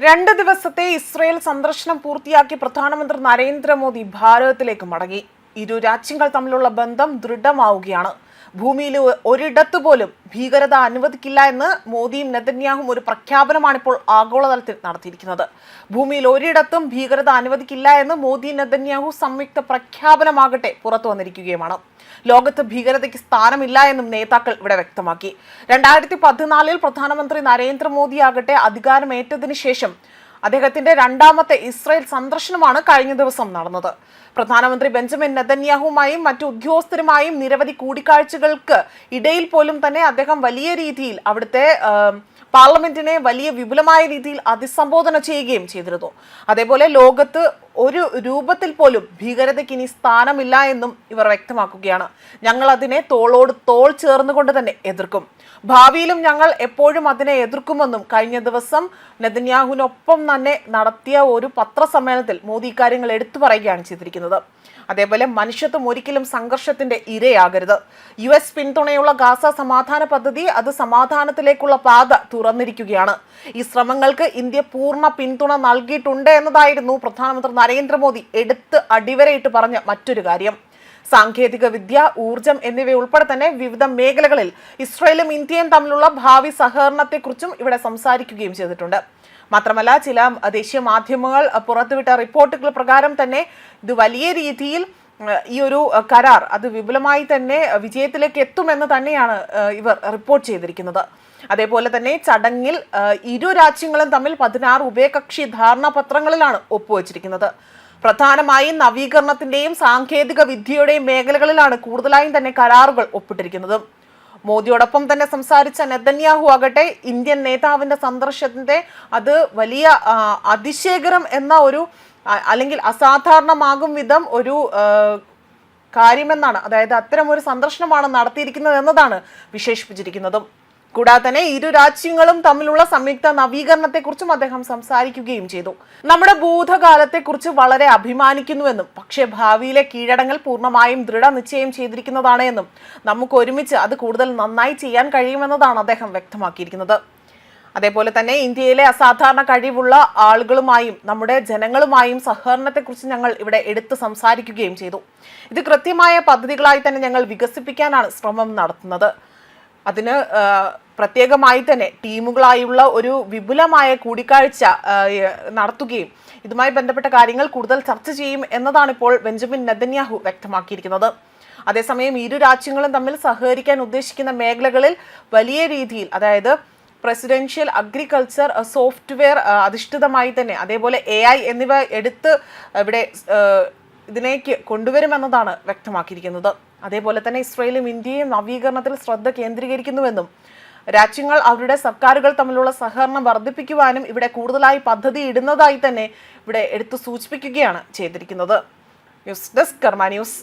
2 ദിവസത്തെ ഇസ്രയേൽ സന്ദർശനം പൂർത്തിയാക്കി പ്രധാനമന്ത്രി നരേന്ദ്രമോദി ഭാരതത്തിലേക്ക് മടങ്ങി. ഇരു രാജ്യങ്ങൾ തമ്മിലുള്ള ബന്ധം ദൃഢമാവുകയാണ്. ഭൂമിയിൽ ഒരിടത്തു പോലും ഭീകരത അനുവദിക്കില്ല എന്ന് മോദിയും നെതന്യാഹും ഒരു പ്രഖ്യാപനമാണിപ്പോൾ ആഗോളതലത്തിൽ നടത്തിയിരിക്കുന്നത്. ഭൂമിയിൽ ഒരിടത്തും ഭീകരത അനുവദിക്കില്ല എന്ന് മോദി നെതന്യാഹു സംയുക്ത പ്രഖ്യാപനമാകട്ടെ പുറത്തു വന്നിരിക്കുകയുമാണ്. ലോകത്ത് ഭീകരതയ്ക്ക് സ്ഥാനമില്ല എന്നും നേതാക്കൾ ഇവിടെ വ്യക്തമാക്കി. 2014 പ്രധാനമന്ത്രി നരേന്ദ്രമോദിയാകട്ടെ അധികാരമേറ്റതിനു ശേഷം അദ്ദേഹത്തിന്റെ രണ്ടാമത്തെ ഇസ്രായേൽ സന്ദർശനമാണ് കഴിഞ്ഞ ദിവസം നടന്നത്. പ്രധാനമന്ത്രി ബെഞ്ചമിൻ നെതന്യാഹുവുമായും മറ്റു ഉദ്യോഗസ്ഥരുമായും നിരവധി കൂടിക്കാഴ്ചകൾക്ക് ഇടയിൽ പോലും തന്നെ അദ്ദേഹം വലിയ രീതിയിൽ അവിടുത്തെ പാർലമെന്റിനെ വലിയ വിപുലമായ രീതിയിൽ അഭിസംബോധന ചെയ്യുകയും ചെയ്തിരുന്നു. അതേപോലെ ലോകത്ത് ഒരു രൂപത്തിൽ പോലും ഭീകരതയ്ക്ക് ഇനി സ്ഥാനമില്ല എന്നും ഇവർ വ്യക്തമാക്കുകയാണ്. ഞങ്ങൾ അതിനെ തോളോട് തോൾ ചേർന്നുകൊണ്ട് തന്നെ എതിർക്കും, ഭാവിയിലും ഞങ്ങൾ എപ്പോഴും അതിനെ എതിർക്കുമെന്നും കഴിഞ്ഞ ദിവസം നെതന്യാഹുവിനൊപ്പം തന്നെ നടത്തിയ ഒരു പത്രസമ്മേളനത്തിൽ മോദി ഇക്കാര്യങ്ങൾ എടുത്തു പറയുകയാണ് ചെയ്തിരിക്കുന്നത്. അതേപോലെ മനുഷ്യത്വം ഒരിക്കലും സംഘർഷത്തിന്റെ ഇരയാകരുത്. US പിന്തുണയുള്ള ഗാസ സമാധാന പദ്ധതി അത് സമാധാനത്തിലേക്കുള്ള പാത തുറന്നിരിക്കുകയാണ്. ഈ ശ്രമങ്ങൾക്ക് ഇന്ത്യ പൂർണ്ണ പിന്തുണ നൽകിയിട്ടുണ്ട് എന്നതായിരുന്നു പ്രധാനമന്ത്രി നരേന്ദ്രമോദി എടുത്ത് അടിവരയിട്ട് പറഞ്ഞ മറ്റൊരു കാര്യം. സാങ്കേതിക വിദ്യ, ഊർജം എന്നിവയുൾപ്പെടെ തന്നെ വിവിധ മേഖലകളിൽ ഇസ്രായേലും ഇന്ത്യയും തമ്മിലുള്ള ഭാവി സഹകരണത്തെക്കുറിച്ചും ഇവിടെ സംസാരിക്കുകയും ചെയ്തിട്ടുണ്ട്. മാത്രമല്ല ചില ദേശീയ മാധ്യമങ്ങൾ പുറത്തുവിട്ട റിപ്പോർട്ടുകൾ പ്രകാരം തന്നെ ഇത് വലിയ രീതിയിൽ ഈ ഒരു കരാർ അത് വിപുലമായി തന്നെ വിജയത്തിലേക്ക് എത്തുമെന്ന് തന്നെയാണ് ഇവർ റിപ്പോർട്ട് ചെയ്തിരിക്കുന്നത്. അതേപോലെ തന്നെ ചടങ്ങിൽ ഇരു രാജ്യങ്ങളും തമ്മിൽ 16 ഉഭയകക്ഷി ധാരണാപത്രങ്ങളിലാണ് ഒപ്പുവച്ചിരിക്കുന്നത്. പ്രധാനമായും നവീകരണത്തിന്റെയും സാങ്കേതിക വിദ്യയുടെയും മേഖലകളിലാണ് കൂടുതലായും തന്നെ കരാറുകൾ ഒപ്പിട്ടിരിക്കുന്നത്. മോദിയോടൊപ്പം തന്നെ സംസാരിച്ച നെതന്യാഹു ആകട്ടെ ഇന്ത്യൻ നേതാവിന്റെ സന്ദർശനത്തിന്റെ അത് വലിയ അതിശയകരം എന്ന ഒരു അല്ലെങ്കിൽ അസാധാരണമാകും വിധം ഒരു കാര്യമെന്നാണ്, അതായത് അത്തരം ഒരു സന്ദർശനമാണ് നടത്തിയിരിക്കുന്നത് എന്നതാണ് വിശേഷിപ്പിച്ചിരിക്കുന്നതും. കൂടാതെ തന്നെ ഇരു രാജ്യങ്ങളും തമ്മിലുള്ള സംയുക്ത നവീകരണത്തെക്കുറിച്ചും അദ്ദേഹം സംസാരിക്കുകയും ചെയ്തു. നമ്മുടെ ഭൂതകാലത്തെക്കുറിച്ച് വളരെ അഭിമാനിക്കുന്നുവെന്നും പക്ഷേ ഭാവിയിലെ കീഴടങ്ങൽ പൂർണ്ണമായും ദൃഢനിശ്ചയം ചെയ്തിരിക്കുന്നതാണ് എന്നും നമുക്ക് ഒരുമിച്ച് അത് കൂടുതൽ നന്നായി ചെയ്യാൻ കഴിയുമെന്നതാണ് അദ്ദേഹം വ്യക്തമാക്കിയിരിക്കുന്നത്. അതേപോലെ തന്നെ ഇന്ത്യയിലെ അസാധാരണ കഴിവുള്ള ആളുകളുമായും നമ്മുടെ ജനങ്ങളുമായും സഹകരണത്തെക്കുറിച്ച് ഞങ്ങൾ ഇവിടെ എടുത്ത് സംസാരിക്കുകയും ചെയ്തു. ഇത് കൃത്യമായ പദ്ധതികളായി തന്നെ ഞങ്ങൾ വികസിപ്പിക്കാനാണ് ശ്രമം നടത്തുന്നത്. അതിന് പ്രത്യേകമായി തന്നെ ടീമുകളായുള്ള ഒരു വിപുലമായ കൂടിക്കാഴ്ച നടത്തുകയും ഇതുമായി ബന്ധപ്പെട്ട കാര്യങ്ങൾ കൂടുതൽ ചർച്ച ചെയ്യും എന്നതാണ് ഇപ്പോൾ ബെഞ്ചമിൻ നെതന്യാഹു വ്യക്തമാക്കിയിരിക്കുന്നത്. അതേസമയം ഇരു രാജ്യങ്ങളും തമ്മിൽ സഹകരിക്കാൻ ഉദ്ദേശിക്കുന്ന മേഖലകളിൽ വലിയ രീതിയിൽ, അതായത് പ്രസിഡൻഷ്യൽ അഗ്രികൾച്ചർ, സോഫ്റ്റ്വെയർ അധിഷ്ഠിതമായി തന്നെ അതേപോലെ AI എന്നിവ എടുത്ത് ഇവിടെ ഇതിലേക്ക് കൊണ്ടുവരുമെന്നതാണ് വ്യക്തമാക്കിയിരിക്കുന്നത്. അതേപോലെ തന്നെ ഇസ്രായേലും ഇന്ത്യയും നവീകരണത്തിൽ ശ്രദ്ധ കേന്ദ്രീകരിക്കുന്നുവെന്നും രാജ്യങ്ങൾ അവരുടെ സർക്കാരുകൾ തമ്മിലുള്ള സഹകരണം വർദ്ധിപ്പിക്കുവാനും ഇവിടെ കൂടുതലായി പദ്ധതി ഇടുന്നതായി തന്നെ ഇവിടെ എടുത്തു സൂചിപ്പിക്കുകയാണ് ചെയ്തിരിക്കുന്നത്. ന്യൂസ് ഡെസ്ക് കർമ്മ ന്യൂസ്.